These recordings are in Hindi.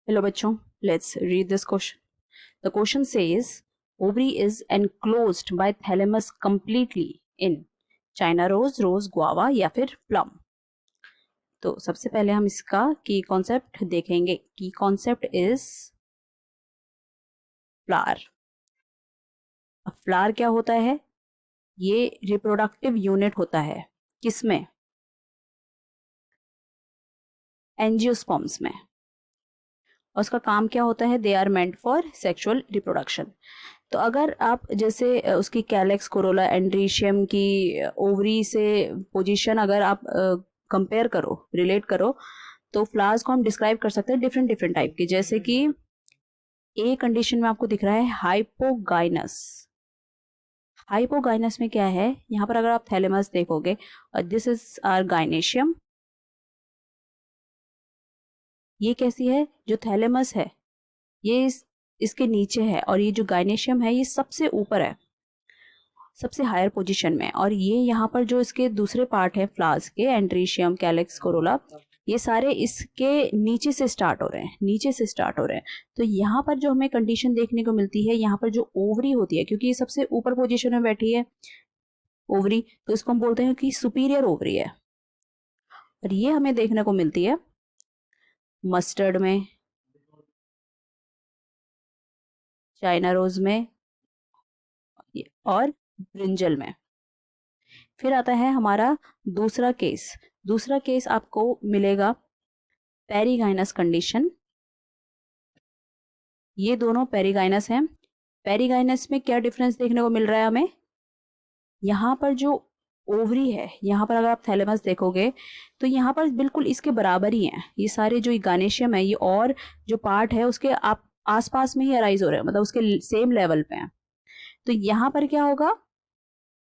Hello बच्चों, let's read this question. The question says ovary is enclosed by thalamus completely in China rose, rose guava या फिर plum. तो सबसे पहले हम इसका की कॉन्सेप्ट देखेंगे. की कॉन्सेप्ट इज फ्लावर. अब फ्लावर क्या होता है? ये रिप्रोडक्टिव यूनिट होता है. किसमें? एंजियोस्पर्म्स में. और उसका काम क्या होता है? They are meant for sexual reproduction. तो अगर आप जैसे उसकी कैलेक्स कोरोला एंड्रीशियम की ओवरी से पोजीशन अगर आप कंपेयर करो, रिलेट करो, तो फ्लावर्स को हम डिस्क्राइब कर सकते हैं डिफरेंट डिफरेंट टाइप के. जैसे कि ए कंडीशन में आपको दिख रहा है हाइपोगाइनस. हाइपोगाइनस में क्या है? यहाँ पर अगर आप थैलेमस देखोगे, और दिस इज आर गाइनेशियम. ये कैसी है? जो थैलेमस है ये इसके नीचे है, और ये जो गाइनेशियम है ये सबसे ऊपर है, सबसे हायर पोजीशन में. और ये यहाँ पर जो इसके दूसरे पार्ट है फ्लावर्स के, एंड्रीशियम, कैलेक्स, कोरोला, ये सारे इसके नीचे से स्टार्ट हो रहे हैं, नीचे से स्टार्ट हो रहे हैं. तो यहाँ पर जो हमें कंडीशन देखने को मिलती है, यहाँ पर जो ओवरी होती है, क्योंकि ये सबसे ऊपर पोजीशन में बैठी है ओवरी, तो इसको हम बोलते हैं कि सुपीरियर ओवरी है. और ये हमें देखने को मिलती है मस्टर्ड में, चाइना रोज में और ब्रिंजल में. फिर आता है हमारा दूसरा केस. दूसरा केस आपको मिलेगा पेरिगाइनस कंडीशन. ये दोनों पेरिगाइनस हैं. पेरिगाइनस में क्या डिफरेंस देखने को मिल रहा है हमें? यहाँ पर जो ओवरी है, यहाँ पर अगर आप थैलेमस देखोगे तो यहाँ पर बिल्कुल इसके बराबर ही हैं. ये सारे जो गानेशियम है, ये और जो पार्ट है उसके आप आसपास में ही अराइज हो रहे हैं, मतलब उसके सेम लेवल पे हैं. तो यहाँ पर क्या होगा?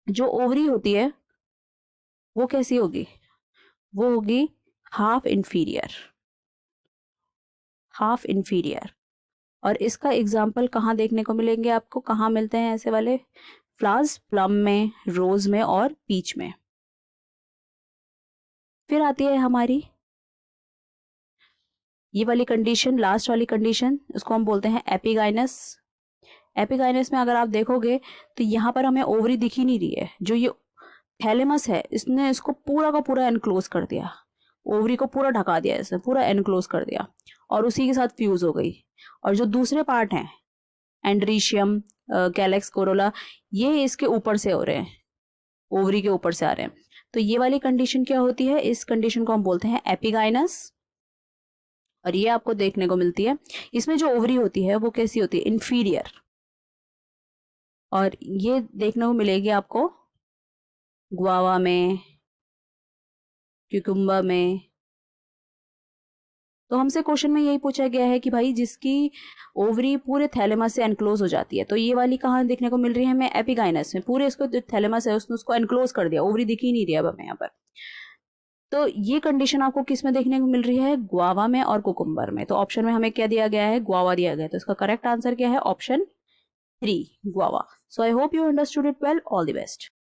जो ओवरी होती है वो कैसी होगी? वो होगी हाफ इंफीरियर. Half inferior. और इसका एग्जाम्पल कहाँ देखने को मिलेंगे आपको? कहाँ मिलते हैं ऐसे वाले फ्लावर्स? प्लम में, रोज में और पीच में. फिर आती है हमारी ये वाली कंडीशन, लास्ट वाली कंडीशन, उसको हम बोलते हैं एपिगाइनस. एपिगाइनस में अगर आप देखोगे तो यहाँ पर हमें ओवरी दिख ही नहीं रही है. जो ये थैलेमस है इसने इसको पूरा का पूरा एनक्लोज कर दिया, ओवरी को पूरा ढका दिया, इसने पूरा एनक्लोज कर दिया और उसी के साथ फ्यूज हो गई. और जो दूसरे पार्ट हैं एंड्रीशियम, कैलेक्स, कोरोला, ये इसके ऊपर से हो रहे हैं, ओवरी के ऊपर से आ रहे हैं. तो ये वाली कंडीशन क्या होती है? इस कंडीशन को हम बोलते हैं एपिगाइनस. और ये आपको देखने को मिलती है. इसमें जो ओवरी होती है वो कैसी होती है? इंफीरियर. और ये देखने को मिलेगी आपको गुआवा में, क्यूकुम्बर में. तो हमसे क्वेश्चन में यही पूछा गया है कि भाई जिसकी ओवरी पूरे थैलेमस से एनक्लोज हो जाती है, तो ये वाली कहाँ देखने को मिल रही है हमें? एपिगाइनस में. पूरे इसको जो थैलेमस है उसने उसको एनक्लोज कर दिया, ओवरी दिख ही नहीं रही अब हमें यहाँ पर. तो ये कंडीशन आपको किस में देखने को मिल रही है? गुआवा में और कुकुम्बर में. तो ऑप्शन में हमें क्या दिया गया है? गुआवा दिया गया है. तो इसका करेक्ट आंसर क्या है? Option 3, guava. So I hope you understood it well. All the best.